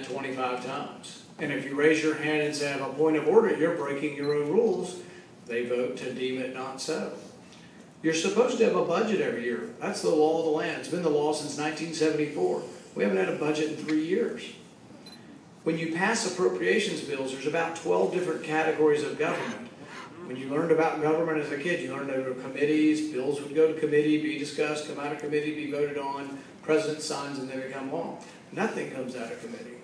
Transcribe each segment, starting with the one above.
25 times. And if you raise your hand and say, I have a point of order, you're breaking your own rules, they vote to deem it not so. You're supposed to have a budget every year. That's the law of the land. It's been the law since 1974. We haven't had a budget in 3 years. When you pass appropriations bills, there's about 12 different categories of government. When you learned about government as a kid, you learned there were committees, bills would go to committee, be discussed, come out of committee, be voted on, president signs, and then they come law. Nothing comes out of committee.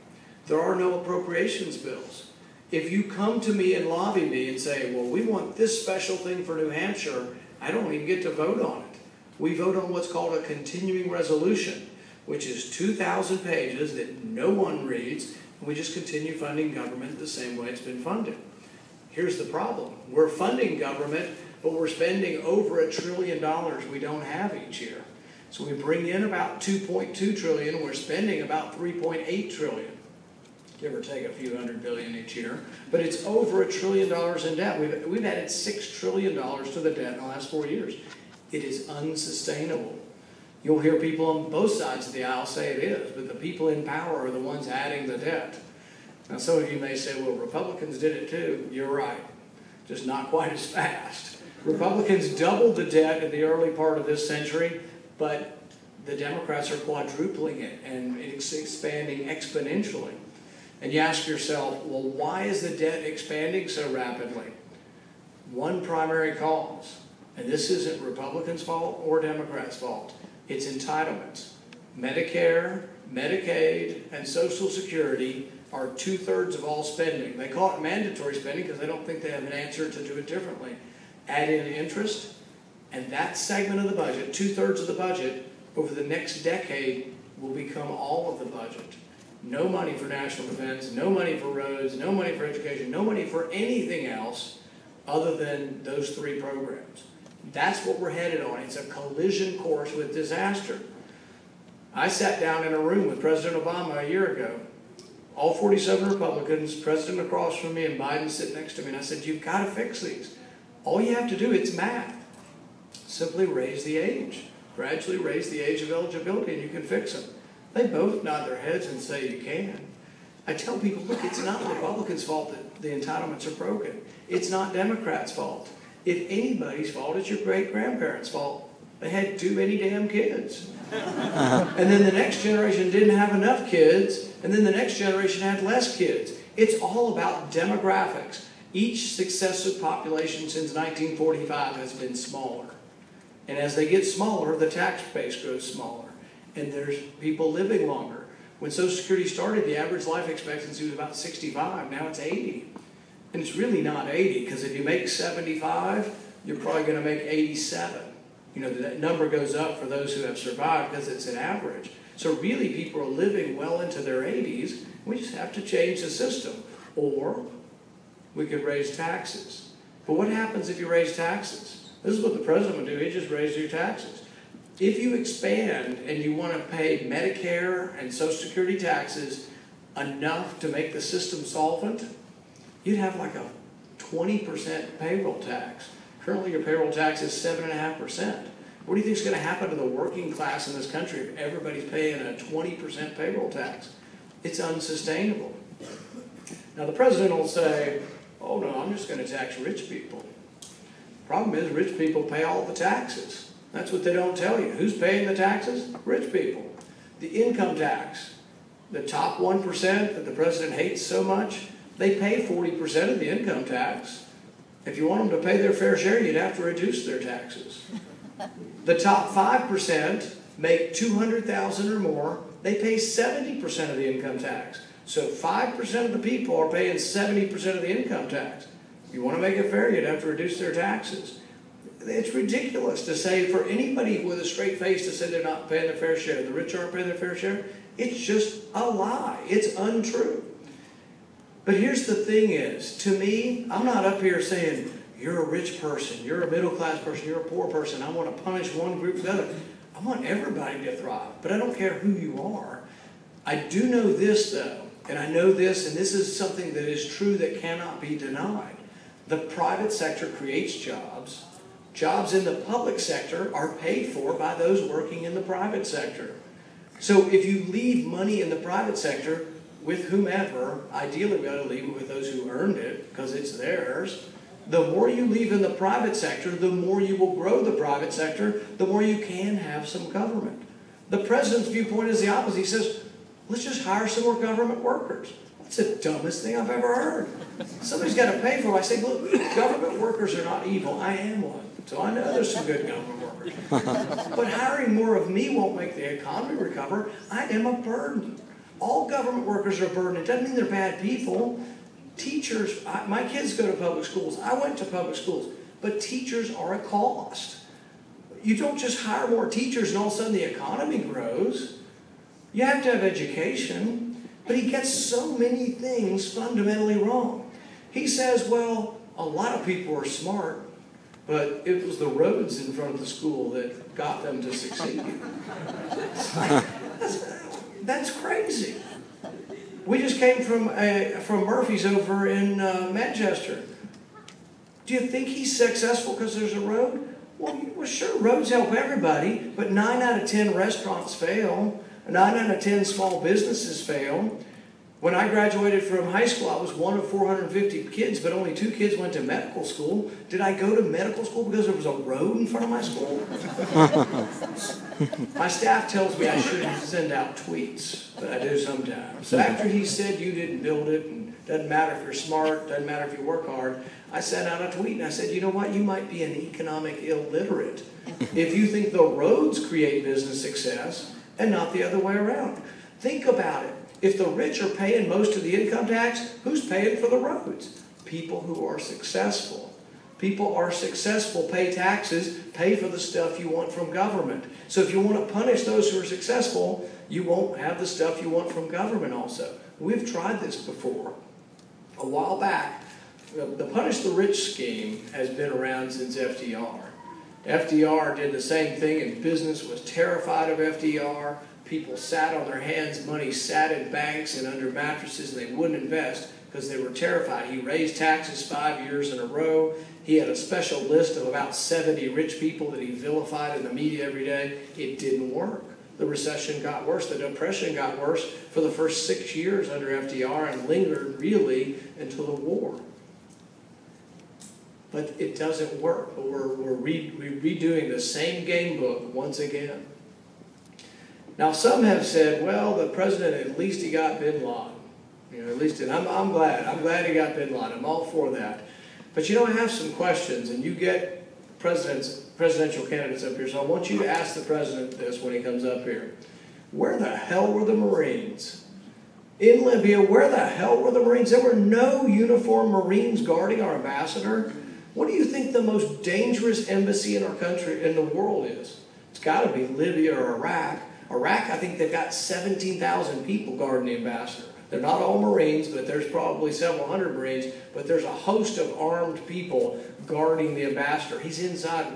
There are no appropriations bills. If you come to me and lobby me and say, well, we want this special thing for New Hampshire, I don't even get to vote on it. We vote on what's called a continuing resolution, which is 2,000 pages that no one reads, and we just continue funding government the same way it's been funded. Here's the problem. We're funding government, but we're spending over $1 trillion we don't have each year. So we bring in about $2.2 trillion, and we're spending about $3.8 trillion. Give or take a few $100 billion each year, but it's over $1 trillion in debt. We've added $6 trillion to the debt in the last 4 years. It is unsustainable. You'll hear people on both sides of the aisle say it is, but the people in power are the ones adding the debt. Now some of you may say, well, Republicans did it too. You're right, just not quite as fast. Republicans doubled the debt in the early part of this century, but the Democrats are quadrupling it, and it's expanding exponentially. And you ask yourself, well, why is the debt expanding so rapidly? One primary cause, and this isn't Republicans' fault or Democrats' fault, it's entitlements. Medicare, Medicaid, and Social Security are 2/3 of all spending. They call it mandatory spending because they don't think they have an answer to do it differently. Add in interest, and that segment of the budget, 2/3 of the budget, over the next decade will become all of the budget. No money for national defense, no money for roads, no money for education, no money for anything else other than those 3 programs. That's what we're headed on. It's a collision course with disaster. I sat down in a room with President Obama a year ago. All 47 Republicans, President across from me, and Biden sitting next to me, and I said, you've got to fix these. All you have to do, it's math. Simply raise the age. Gradually raise the age of eligibility, and you can fix them. They both nod their heads and say you can. I tell people, look, it's not Republicans' fault that the entitlements are broken. It's not Democrats' fault. If anybody's fault, it's your great-grandparents' fault. They had too many damn kids. And then the next generation didn't have enough kids, and then the next generation had less kids. It's all about demographics. Each successive population since 1945 has been smaller. And as they get smaller, the tax base grows smaller. And there's people living longer. When Social Security started, the average life expectancy was about 65. Now it's 80. And it's really not 80, because if you make 75, you're probably going to make 87. You know, that number goes up for those who have survived because it's an average. So really, people are living well into their 80s. We just have to change the system. Or we could raise taxes. But what happens if you raise taxes? This is what the president would do. He'd just raise your taxes. If you expand and you want to pay Medicare and Social Security taxes enough to make the system solvent, you'd have like a 20% payroll tax. Currently your payroll tax is 7.5%. What do you think is going to happen to the working class in this country if everybody's paying a 20% payroll tax? It's unsustainable. Now the president will say, oh no, I'm just going to tax rich people. Problem is, rich people pay all the taxes. That's what they don't tell you. Who's paying the taxes? Rich people. The income tax, the top 1% that the president hates so much, they pay 40% of the income tax. If you want them to pay their fair share, you'd have to reduce their taxes. The top 5% make $200,000 or more. They pay 70% of the income tax. So 5% of the people are paying 70% of the income tax. If you want to make it fair, you'd have to reduce their taxes. It's ridiculous to say, for anybody with a straight face to say they're not paying their fair share, the rich aren't paying their fair share. It's just a lie. It's untrue. But here's the thing is, to me, I'm not up here saying, you're a rich person, you're a middle-class person, you're a poor person. I want to punish one group for the other. I want everybody to thrive, but I don't care who you are. I do know this, though, and I know this, and this is something that is true that cannot be denied. The private sector creates jobs. Jobs in the public sector are paid for by those working in the private sector. So if you leave money in the private sector, with whomever. Ideally, we ought to leave it with those who earned it because it's theirs. The more you leave in the private sector, the more you will grow the private sector, the more you can have some government. The president's viewpoint is the opposite. He says, let's just hire some more government workers. That's the dumbest thing I've ever heard. Somebody's got to pay for it. I say, look, government workers are not evil. I am one. So I know there's some good government workers. But hiring more of me won't make the economy recover. I am a burden. All government workers are a burden. It doesn't mean they're bad people. Teachers, my kids go to public schools. I went to public schools. But teachers are a cost. You don't just hire more teachers and all of a sudden the economy grows. You have to have education. But he gets so many things fundamentally wrong. He says, well, a lot of people are smart, but it was the roads in front of the school that got them to succeed. That's crazy. We just came from Murphy's over in Manchester. Do you think he's successful because there's a road? Well, sure, roads help everybody, but 9 out of 10 restaurants fail. 9 out of 10 small businesses fail. When I graduated from high school, I was one of 450 kids, but only 2 kids went to medical school. Did I go to medical school because there was a road in front of my school? My staff tells me I shouldn't send out tweets, but I do sometimes. So after he said you didn't build it, and doesn't matter if you're smart, doesn't matter if you work hard, I sent out a tweet and I said, you know what, you might be an economic illiterate if you think the roads create business success and not the other way around. Think about it. If the rich are paying most of the income tax, who's paying for the roads? People who are successful. People are successful, pay taxes, pay for the stuff you want from government. So if you want to punish those who are successful, you won't have the stuff you want from government also. We've tried this before. A while back, the Punish the Rich scheme has been around since FDR. FDR did the same thing, and business was terrified of FDR. People sat on their hands, money sat in banks and under mattresses, and they wouldn't invest because they were terrified. He raised taxes 5 years in a row. He had a special list of about 70 rich people that he vilified in the media every day. It didn't work. The recession got worse. The depression got worse for the first 6 years under FDR and lingered really until the war. But it doesn't work. But we're redoing the same game book once again. Now, some have said, well, the president, at least he got bin Laden. You know, at least, and I'm glad. I'm glad he got bin Laden. I'm all for that. But you know, I have some questions, and you get presidential candidates up here, so I want you to ask the president this when he comes up here. Where the hell were the Marines? In Libya, where the hell were the Marines? There were no uniformed Marines guarding our ambassador. What do you think the most dangerous embassy in our country, in the world is? It's got to be Libya or Iraq. Iraq, I think they've got 17,000 people guarding the ambassador. They're not all Marines, but there's probably several hundred Marines, but there's a host of armed people guarding the ambassador. He's inside.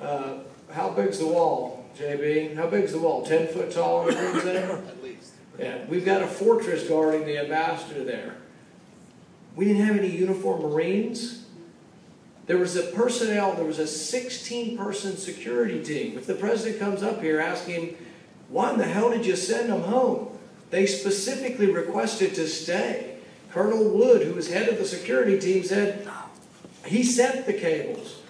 How big's the wall, JB? How big's the wall? 10 foot tall on the Marines there? At least. Yeah, we've got a fortress guarding the ambassador there. We didn't have any uniformed Marines. There was a 16-person security team. If the president comes up here, ask him, why in the hell did you send them home? They specifically requested to stay. Colonel Wood, who was head of the security team, said he sent the cables.